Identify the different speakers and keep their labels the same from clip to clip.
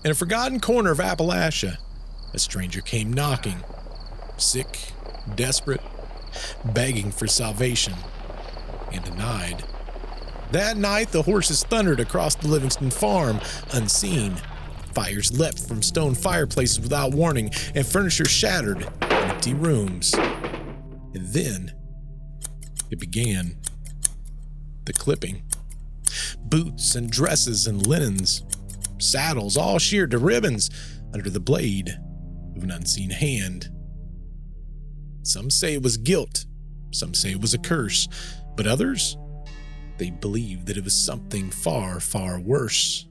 Speaker 1: In a forgotten corner of Appalachia, a stranger came knocking, sick, desperate, begging for salvation, and denied. That night, the horses thundered across the Livingston farm, unseen. Fires leapt from stone fireplaces without warning, and furniture shattered in empty rooms. And then, it began. The clipping. Boots and dresses and linens, saddles all sheared to ribbons under the blade of an unseen hand. Some say it was guilt, some say it was a curse, but others, they believed that it was something far, far worse.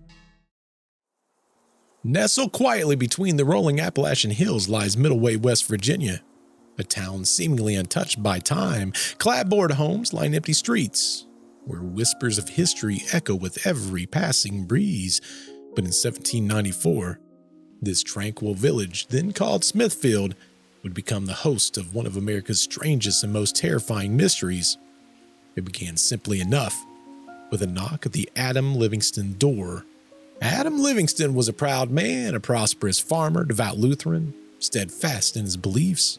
Speaker 1: Nestled quietly between the rolling Appalachian hills lies Middleway, West Virginia, a town seemingly untouched by time. Clapboard homes line empty streets, where whispers of history echo with every passing breeze. But in 1794, this tranquil village, then called Smithfield, would become the host of one of America's strangest and most terrifying mysteries. It began simply enough, with a knock at the Adam Livingston door. Adam Livingston was a proud man, a prosperous farmer, devout Lutheran, steadfast in his beliefs.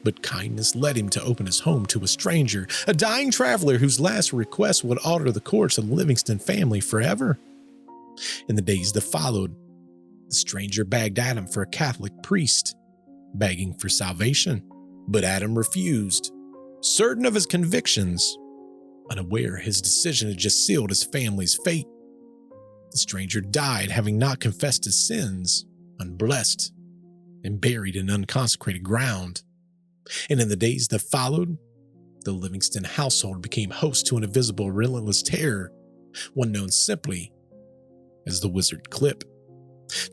Speaker 1: But kindness led him to open his home to a stranger, a dying traveler whose last request would alter the course of the Livingston family forever. In the days that followed, the stranger begged Adam for a Catholic priest, begging for salvation, but Adam refused, certain of his convictions, unaware his decision had just sealed his family's fate. The stranger died having not confessed his sins, unblessed, and buried in unconsecrated ground. And in the days that followed, the Livingston household became host to an invisible, relentless terror, one known simply as the Wizard Clip.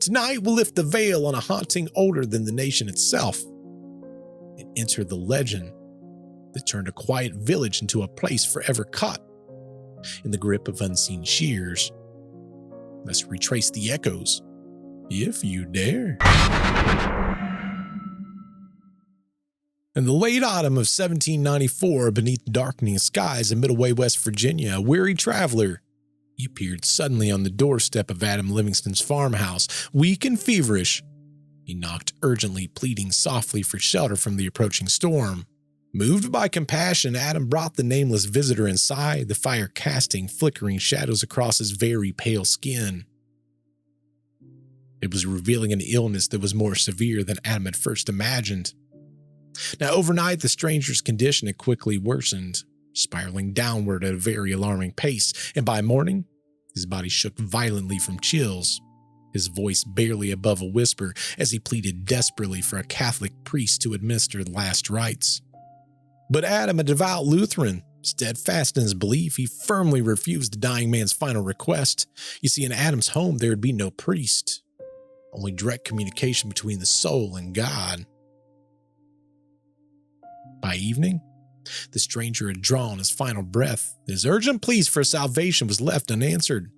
Speaker 1: Tonight, we'll lift the veil on a haunting older than the nation itself and enter the legend that turned a quiet village into a place forever caught in the grip of unseen Shears. Let's retrace the echoes, if you dare. In the late autumn of 1794, beneath darkening skies in Middleway, West Virginia, a weary traveler, he appeared suddenly on the doorstep of Adam Livingston's farmhouse. Weak and feverish, he knocked urgently, pleading softly for shelter from the approaching storm. Moved by compassion, Adam brought the nameless visitor inside, the fire casting flickering shadows across his very pale skin. It was revealing an illness that was more severe than Adam had first imagined. Now, overnight, the stranger's condition had quickly worsened, spiraling downward at a very alarming pace, and by morning, his body shook violently from chills, his voice barely above a whisper as he pleaded desperately for a Catholic priest to administer the last rites. But Adam, a devout Lutheran, steadfast in his belief, he firmly refused the dying man's final request. You see, in Adam's home, there would be no priest, only direct communication between the soul and God. By evening, the stranger had drawn his final breath. His urgent pleas for salvation was left unanswered.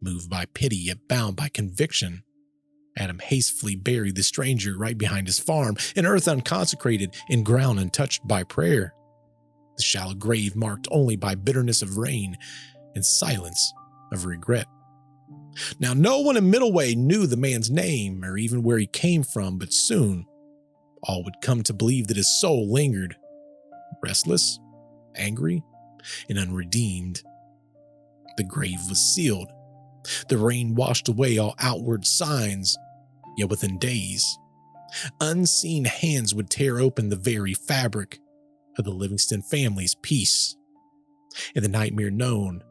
Speaker 1: Moved by pity yet bound by conviction, Adam hastily buried the stranger right behind his farm, in earth unconsecrated, in ground untouched by prayer. The shallow grave marked only by bitterness of rain and silence of regret. Now, no one in Middleway knew the man's name or even where he came from, but soon all would come to believe that his soul lingered, restless, angry, and unredeemed. The grave was sealed. The rain washed away all outward signs, yet within days, unseen hands would tear open the very fabric of the Livingston family's peace, and the nightmare known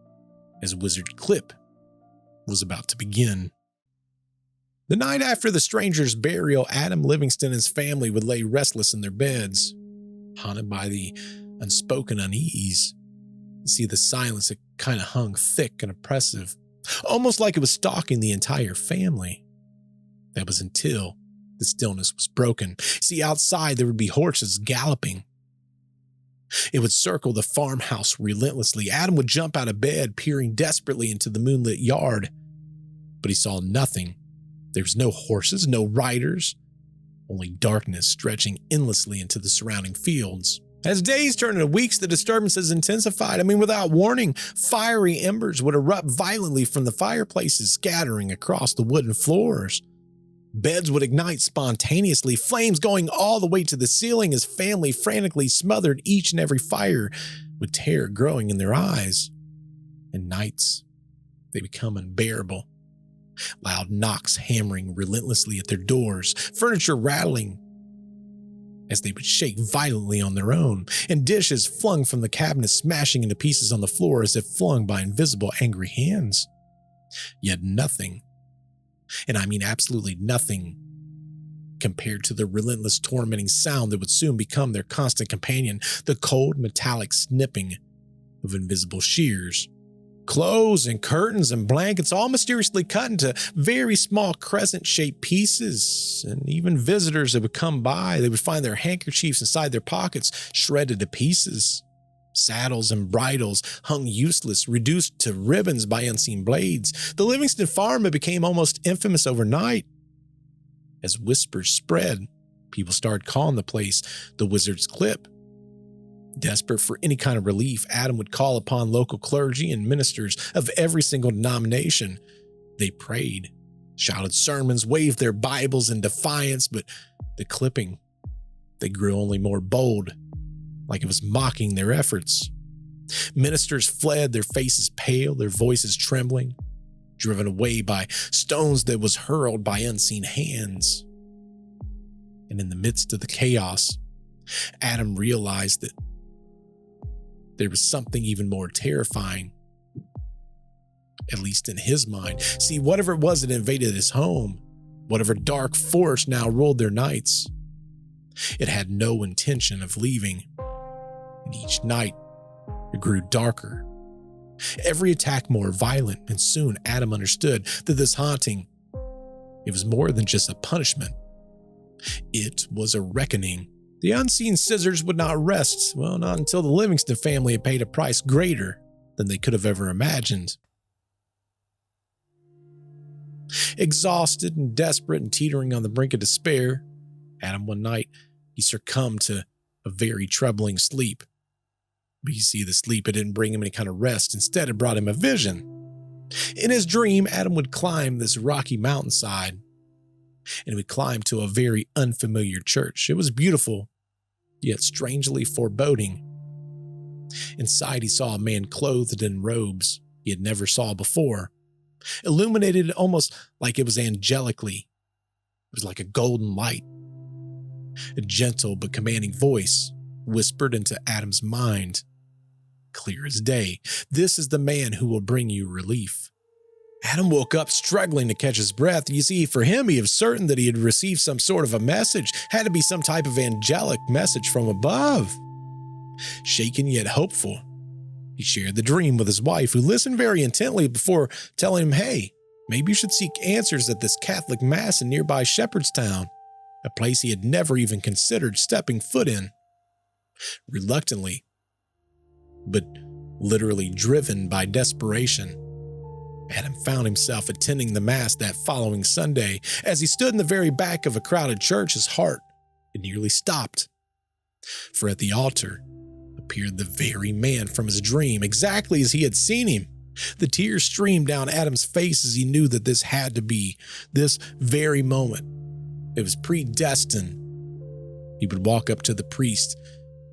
Speaker 1: as Wizard Clip was about to begin. The night after the stranger's burial, Adam Livingston and his family would lay restless in their beds, haunted by the unspoken unease. You see, the silence that kind of hung thick and oppressive, almost like it was stalking the entire family. That was until the stillness was broken. See, outside there would be horses galloping. It would circle the farmhouse relentlessly. Adam would jump out of bed, peering desperately into the moonlit yard, but he saw nothing. There was no horses, no riders, only darkness stretching endlessly into the surrounding fields. As days turned into weeks, the disturbances intensified. Without warning, fiery embers would erupt violently from the fireplaces, scattering across the wooden floors. Beds would ignite spontaneously, flames going all the way to the ceiling as family frantically smothered each and every fire, with terror growing in their eyes. And nights, they become unbearable. Loud knocks hammering relentlessly at their doors, furniture rattling as they would shake violently on their own, and dishes flung from the cabinet smashing into pieces on the floor as if flung by invisible angry hands. Yet nothing, and I mean absolutely nothing, compared to the relentless tormenting sound that would soon become their constant companion, the cold metallic snipping of invisible shears. Clothes and curtains and blankets all mysteriously cut into very small crescent-shaped pieces, and even visitors that would come by, they would find their handkerchiefs inside their pockets, shredded to pieces. Saddles and bridles hung useless, reduced to ribbons by unseen blades. The Livingston farm had became almost infamous overnight. As whispers spread, people started calling the place the Wizard's Clip. Desperate for any kind of relief, Adam would call upon local clergy and ministers of every single denomination. They prayed, shouted sermons, waved their Bibles in defiance, but the clipping, they grew only more bold, like it was mocking their efforts. Ministers fled, their faces pale, their voices trembling, driven away by stones that was hurled by unseen hands. And in the midst of the chaos, Adam realized that there was something even more terrifying, at least in his mind. See, whatever it was that invaded his home, whatever dark force now ruled their nights, it had no intention of leaving. And each night, it grew darker. Every attack more violent, and soon Adam understood that this haunting, it was more than just a punishment. It was a reckoning. The unseen scissors would not rest, well, not until the Livingston family had paid a price greater than they could have ever imagined. Exhausted and desperate and teetering on the brink of despair, Adam one night, he succumbed to a very troubling sleep. But you see, the sleep, it didn't bring him any kind of rest. Instead, it brought him a vision. In his dream, Adam would climb this rocky mountainside, and he would climb to a very unfamiliar church. It was beautiful, yet strangely foreboding. Inside, he saw a man clothed in robes he had never saw before, illuminated almost like it was angelically. It was like a golden light. A gentle but commanding voice whispered into Adam's mind, clear as day, "This is the man who will bring you relief." Adam woke up struggling to catch his breath. You see, for him, he was certain that he had received some sort of a message, had to be some type of angelic message from above. Shaken yet hopeful, he shared the dream with his wife, who listened very intently before telling him, hey, maybe you should seek answers at this Catholic Mass in nearby Shepherdstown, a place he had never even considered stepping foot in. Reluctantly, but literally driven by desperation, Adam found himself attending the Mass that following Sunday. As he stood in the very back of a crowded church, his heart had nearly stopped. For at the altar appeared the very man from his dream, exactly as he had seen him. The tears streamed down Adam's face as he knew that this had to be this very moment. It was predestined. He would walk up to the priest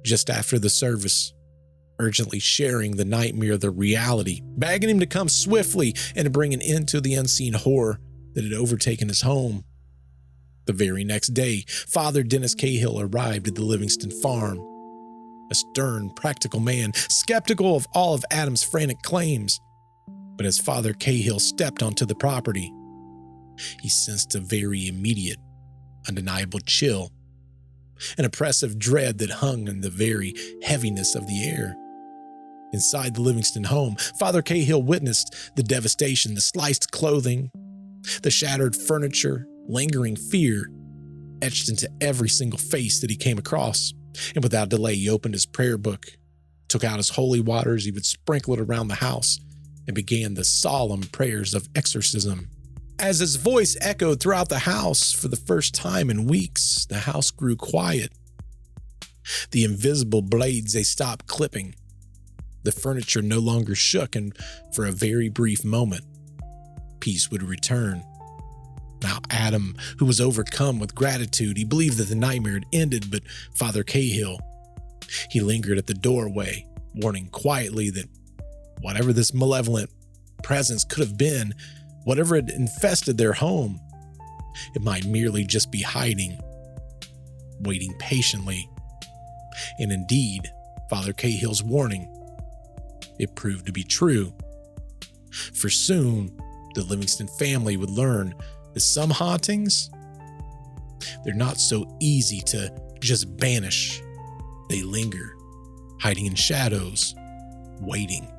Speaker 1: just after the service, urgently sharing the nightmare of the reality, begging him to come swiftly and to bring an end to the unseen horror that had overtaken his home. The very next day, Father Dennis Cahill arrived at the Livingston farm, a stern, practical man, skeptical of all of Adam's frantic claims. But as Father Cahill stepped onto the property, he sensed a very immediate, undeniable chill, an oppressive dread that hung in the very heaviness of the air. Inside the Livingston home, Father Cahill witnessed the devastation, the sliced clothing, the shattered furniture, lingering fear etched into every single face that he came across. And without delay, he opened his prayer book, took out his holy waters, he would sprinkle it around the house, and began the solemn prayers of exorcism. As his voice echoed throughout the house for the first time in weeks, the house grew quiet. The invisible blades, they stopped clipping. The furniture no longer shook, and for a very brief moment, peace would return. Now Adam, who was overcome with gratitude, he believed that the nightmare had ended, but Father Cahill, he lingered at the doorway, warning quietly that whatever this malevolent presence could have been, whatever had infested their home, it might merely just be hiding, waiting patiently. And indeed, Father Cahill's warning, it proved to be true. For soon, the Livingston family would learn that some hauntings, they're not so easy to just banish. They linger, hiding in shadows, waiting,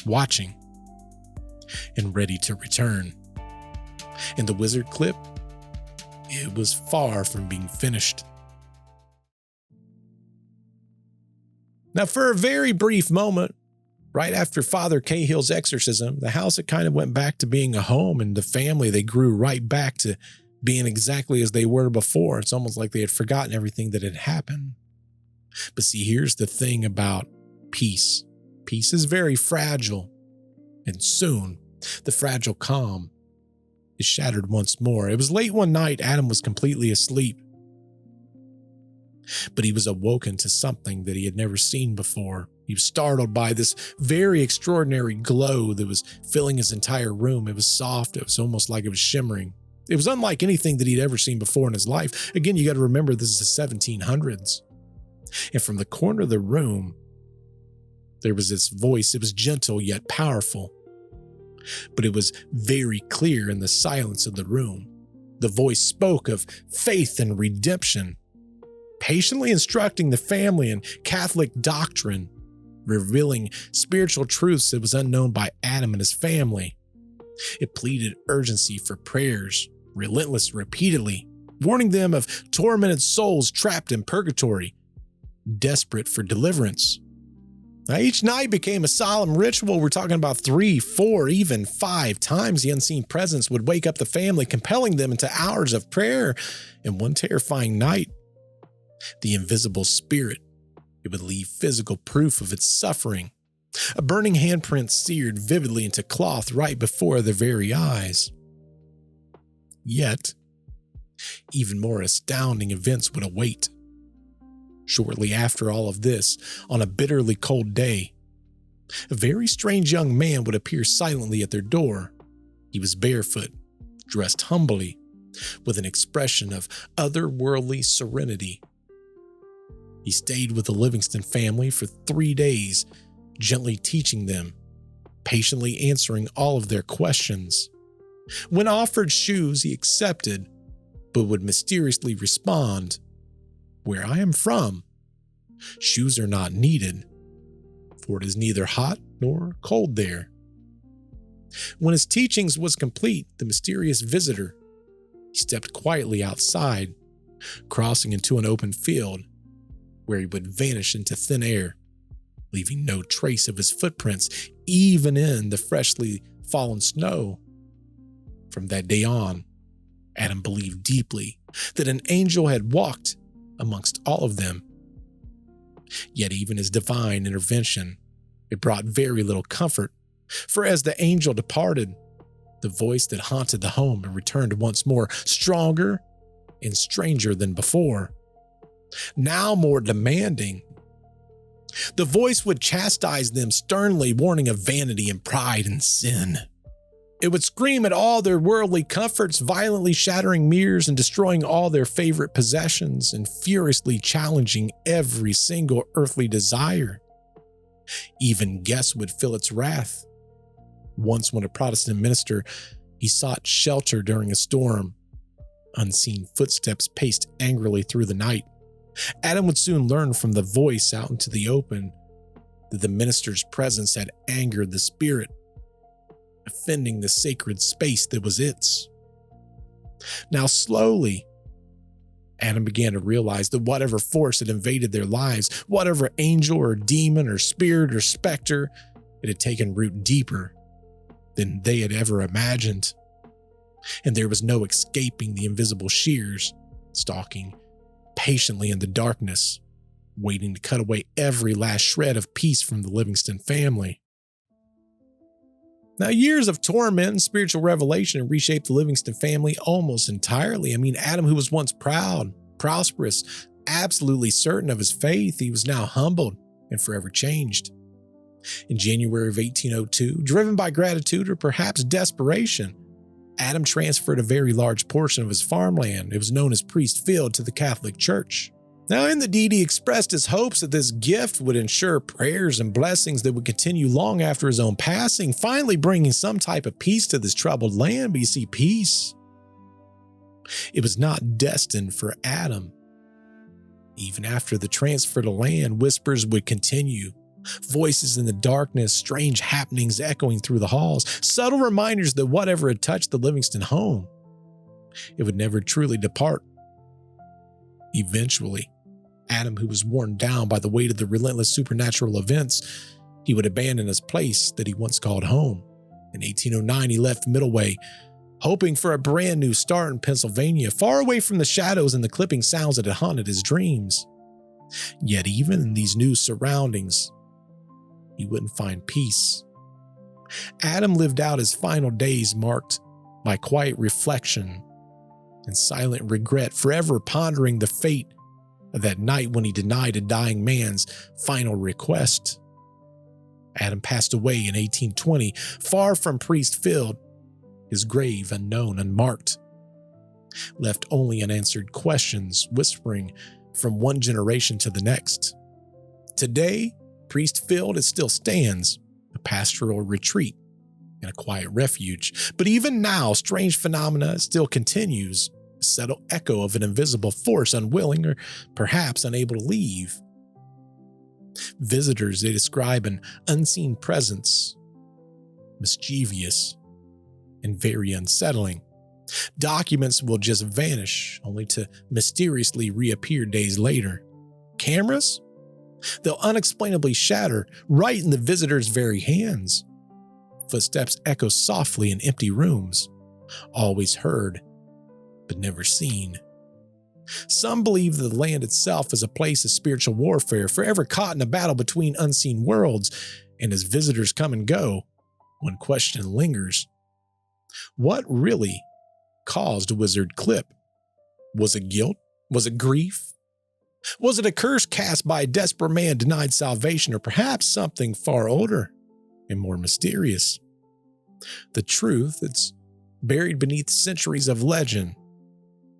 Speaker 1: watching, and ready to return. And the wizard clip, it was far from being finished. Now, for a very brief moment, right after Father Cahill's exorcism, the house, it kind of went back to being a home, and the family, they grew right back to being exactly as they were before. It's almost like they had forgotten everything that had happened. But see, here's the thing about peace. Peace is very fragile, and soon the fragile calm is shattered once more. It was late one night. Adam was completely asleep, but he was awoken to something that he had never seen before. He was startled by this very extraordinary glow that was filling his entire room. It was soft. It was almost like it was shimmering. It was unlike anything that he'd ever seen before in his life. Again, you got to remember, this is the 1700s. And from the corner of the room, there was this voice. It was gentle yet powerful, but it was very clear in the silence of the room. The voice spoke of faith and redemption, patiently instructing the family in Catholic doctrine, revealing spiritual truths that was unknown by Adam and his family. It pleaded urgency for prayers, relentless repeatedly, warning them of tormented souls trapped in purgatory, desperate for deliverance. Now, each night became a solemn ritual. We're talking about 3, 4, even 5 times the unseen presence would wake up the family, compelling them into hours of prayer. And one terrifying night, the invisible spirit, it would leave physical proof of its suffering. A burning handprint seared vividly into cloth right before their very eyes. Yet, even more astounding events would await. Shortly after all of this, on a bitterly cold day, a very strange young man would appear silently at their door. He was barefoot, dressed humbly, with an expression of otherworldly serenity. He stayed with the Livingston family for 3 days, gently teaching them, patiently answering all of their questions. When offered shoes, he accepted, but would mysteriously respond, "Where I am from, shoes are not needed, for it is neither hot nor cold there." When his teachings was complete, the mysterious visitor, he stepped quietly outside, crossing into an open field, where he would vanish into thin air, leaving no trace of his footprints, even in the freshly fallen snow. From that day on, Adam believed deeply that an angel had walked amongst all of them. Yet even his divine intervention, it brought very little comfort, for as the angel departed, the voice that haunted the home returned once more, stronger and stranger than before. Now more demanding. The voice would chastise them sternly, warning of vanity and pride and sin. It would scream at all their worldly comforts, violently shattering mirrors and destroying all their favorite possessions, and furiously challenging every single earthly desire. Even guests would feel its wrath. Once, when a Protestant minister, he sought shelter during a storm, unseen footsteps paced angrily through the night. Adam would soon learn from the voice out into the open that the minister's presence had angered the spirit, offending the sacred space that was its. Now slowly, Adam began to realize that whatever force had invaded their lives, whatever angel or demon or spirit or specter, it had taken root deeper than they had ever imagined. And there was no escaping the invisible Shears, stalking patiently in the darkness, waiting to cut away every last shred of peace from the Livingston family. Now, years of torment and spiritual revelation reshaped the Livingston family almost entirely. Adam, who was once proud, prosperous, absolutely certain of his faith, he was now humbled and forever changed. In January of 1802, driven by gratitude or perhaps desperation, Adam transferred a very large portion of his farmland, it was known as Priest Field, to the Catholic Church. Now, in the deed, he expressed his hopes that this gift would ensure prayers and blessings that would continue long after his own passing, finally bringing some type of peace to this troubled land. But you see, peace, it was not destined for Adam. Even after the transfer to land, whispers would continue. Voices in the darkness, strange happenings echoing through the halls, subtle reminders that whatever had touched the Livingston home, it would never truly depart. Eventually, Adam, who was worn down by the weight of the relentless supernatural events, he would abandon his place that he once called home. In 1809, he left Middleway, hoping for a brand new start in Pennsylvania, far away from the shadows and the clipping sounds that had haunted his dreams. Yet even in these new surroundings, he wouldn't find peace. Adam lived out his final days marked by quiet reflection and silent regret, forever pondering the fate of that night when he denied a dying man's final request. Adam passed away in 1820, far from Priest Field, his grave unknown, unmarked, left only unanswered questions whispering from one generation to the next. Today, Priest Field, it still stands, a pastoral retreat and a quiet refuge. But even now, strange phenomena still continues, a subtle echo of an invisible force, unwilling or perhaps unable to leave. Visitors, they describe an unseen presence, mischievous and very unsettling. Documents will just vanish, only to mysteriously reappear days later. Cameras? They'll unexplainably shatter right in the visitor's very hands. Footsteps echo softly in empty rooms, always heard, but never seen. Some believe that the land itself is a place of spiritual warfare, forever caught in a battle between unseen worlds, and as visitors come and go, one question lingers. What really caused Wizard Clip? Was it guilt? Was it grief? Was it a curse cast by a desperate man denied salvation, or perhaps something far older and more mysterious? The truth, it's buried beneath centuries of legend,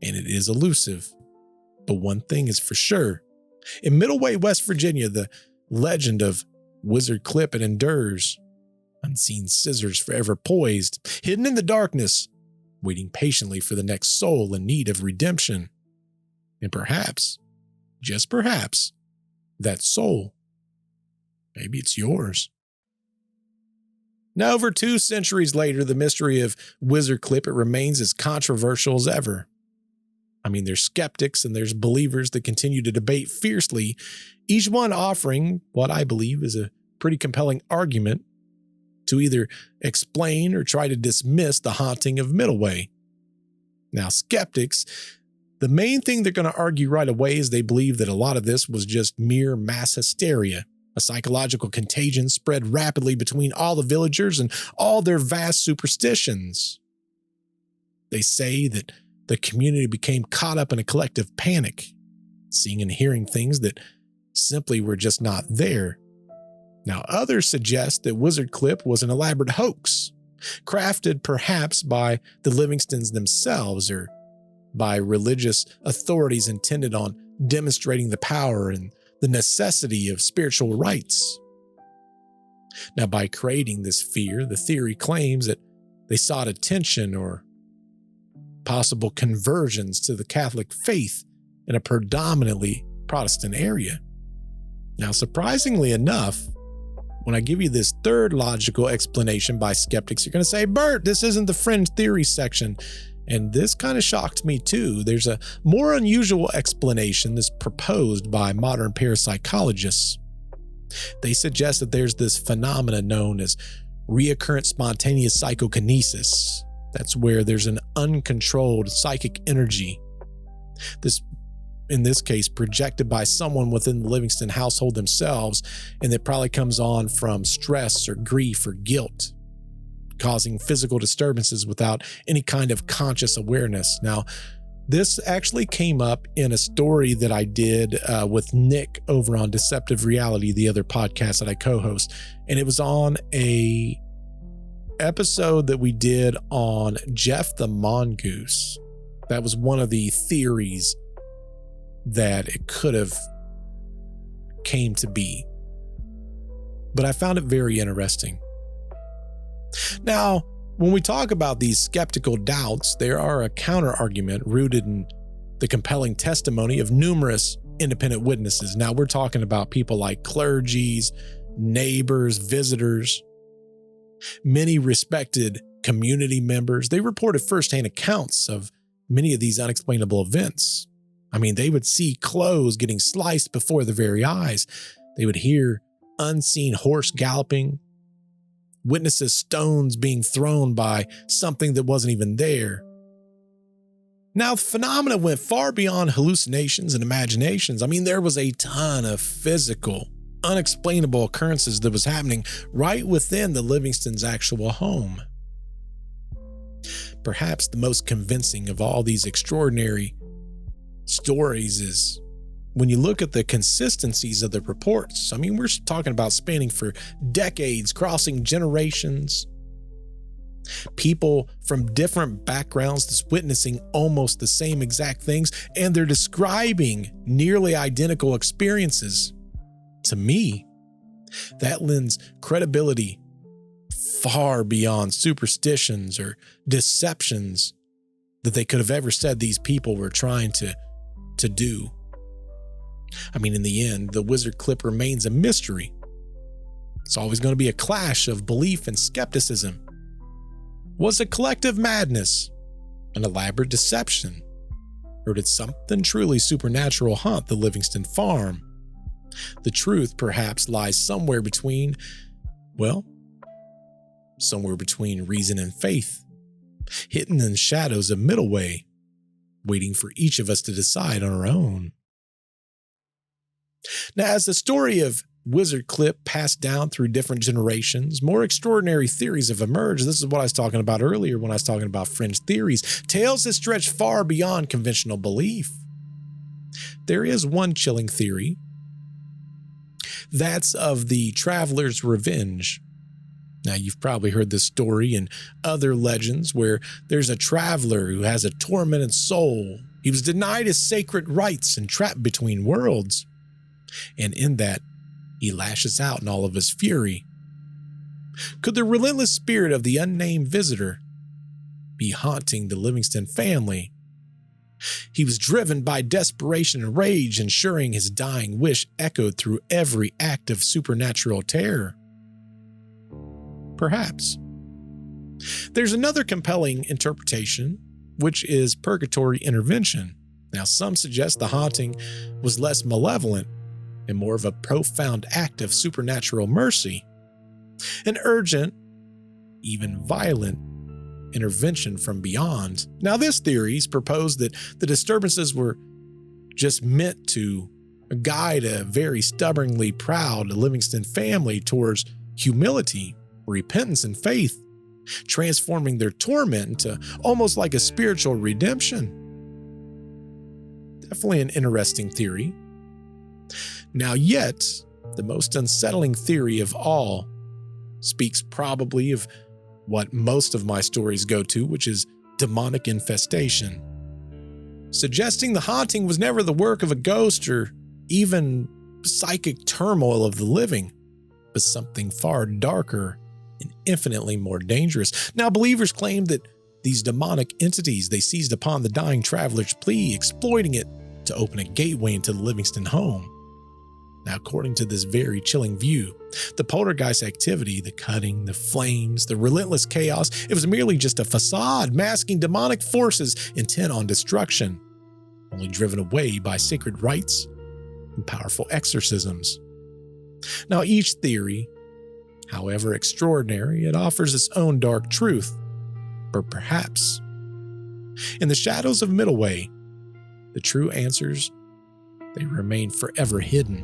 Speaker 1: and it is elusive. But one thing is for sure. In Middleway, West Virginia, the legend of Wizard Clip, it endures. Unseen scissors forever poised, hidden in the darkness, waiting patiently for the next soul in need of redemption. And perhaps, just perhaps, that soul, maybe it's yours. Now, over 2 centuries later, the mystery of Wizard Clip, it remains as controversial as ever. There's skeptics and there's believers that continue to debate fiercely, each one offering what I believe is a pretty compelling argument to either explain or try to dismiss the haunting of Middleway. Now, skeptics, the main thing they're going to argue right away is they believe that a lot of this was just mere mass hysteria, a psychological contagion spread rapidly between all the villagers and all their vast superstitions. They say that the community became caught up in a collective panic, seeing and hearing things that simply were just not there. Now, others suggest that Wizard Clip was an elaborate hoax, crafted perhaps by the Livingstons themselves or by religious authorities intended on demonstrating the power and the necessity of spiritual rites. Now, by creating this fear, the theory claims that they sought attention or possible conversions to the Catholic faith in a predominantly Protestant area. Now, surprisingly enough, when I give you this third logical explanation by skeptics, you're going to say, Bert, this isn't the fringe theory section. And this kind of shocked me too. There's a more unusual explanation that's proposed by modern parapsychologists. They suggest that there's this phenomena known as recurrent spontaneous psychokinesis. That's where there's an uncontrolled psychic energy. This in this case, projected by someone within the Livingston household themselves, and that probably comes on from stress or grief or guilt, causing physical disturbances without any kind of conscious awareness. Now, this actually came up in a story that I did with Nick over on Deceptive Reality, the other podcast that I co-host, and it was on a episode that we did on Jeff the Mongoose. That was one of the theories that it could have came to be. But I found it very interesting. Now, when we talk about these skeptical doubts, there are a counter-argument rooted in the compelling testimony of numerous independent witnesses. Now, we're talking about people like clergies, neighbors, visitors, many respected community members. They reported firsthand accounts of many of these unexplainable events. I mean, they would see clothes getting sliced before their very eyes. They would hear unseen horse galloping, witnesses stones being thrown by something that wasn't even there. Now, the phenomena went far beyond hallucinations and imaginations. I mean, there was a ton of physical, unexplainable occurrences that was happening right within the Livingston's actual home. Perhaps the most convincing of all these extraordinary stories is when you look at the consistencies of the reports. I mean, we're talking about spanning for decades, crossing generations. People from different backgrounds that's witnessing almost the same exact things, and they're describing nearly identical experiences. To me, that lends credibility far beyond superstitions or deceptions that they could have ever said these people were trying to do. I mean, in the end, the wizard clip remains a mystery. It's always going to be a clash of belief and skepticism. Was it collective madness, an elaborate deception, or did something truly supernatural haunt the Livingston farm? The truth perhaps lies somewhere between, well, somewhere between reason and faith, hidden in the shadows of Middleway, waiting for each of us to decide on our own. Now, as the story of Wizard Clip passed down through different generations, more extraordinary theories have emerged. This is what I was talking about earlier when I was talking about fringe theories. Tales that stretch far beyond conventional belief. There is one chilling theory. That's of the traveler's revenge. Now, you've probably heard this story and other legends where there's a traveler who has a tormented soul. He was denied his sacred rites and trapped between worlds. And in that, he lashes out in all of his fury. Could the relentless spirit of the unnamed visitor be haunting the Livingston family? He was driven by desperation and rage, ensuring his dying wish echoed through every act of supernatural terror. Perhaps. There's another compelling interpretation, which is purgatory intervention. Now, some suggest the haunting was less malevolent and more of a profound act of supernatural mercy. An urgent, even violent, intervention from beyond. Now, this theory proposed that the disturbances were just meant to guide a very stubbornly proud Livingston family towards humility, repentance, and faith, transforming their torment into almost like a spiritual redemption. Definitely an interesting theory. Now, yet, the most unsettling theory of all speaks probably of what most of my stories go to, which is demonic infestation, suggesting the haunting was never the work of a ghost or even psychic turmoil of the living, but something far darker and infinitely more dangerous. Now, believers claim that these demonic entities, they seized upon the dying traveler's plea, exploiting it to open a gateway into the Livingston home. Now, according to this very chilling view, the poltergeist activity, the cutting, the flames, the relentless chaos, it was merely just a facade masking demonic forces intent on destruction, only driven away by sacred rites and powerful exorcisms. Now, each theory, however extraordinary, it offers its own dark truth, or perhaps, in the shadows of Middleway, the true answers they remain forever hidden,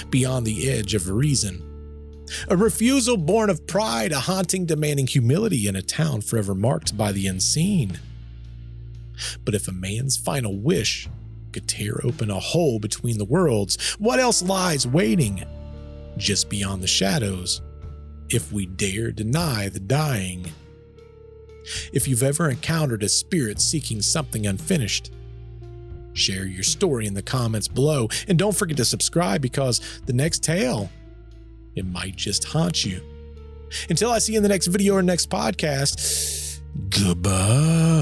Speaker 1: beyond the edge of reason. A refusal born of pride, a haunting demanding humility in a town forever marked by the unseen. But if a man's final wish could tear open a hole between the worlds, what else lies waiting just beyond the shadows if we dare deny the dying? If you've ever encountered a spirit seeking something unfinished, share your story in the comments below, and don't forget to subscribe because the next tale, it might just haunt you. Until I see you in the next video or next podcast, goodbye.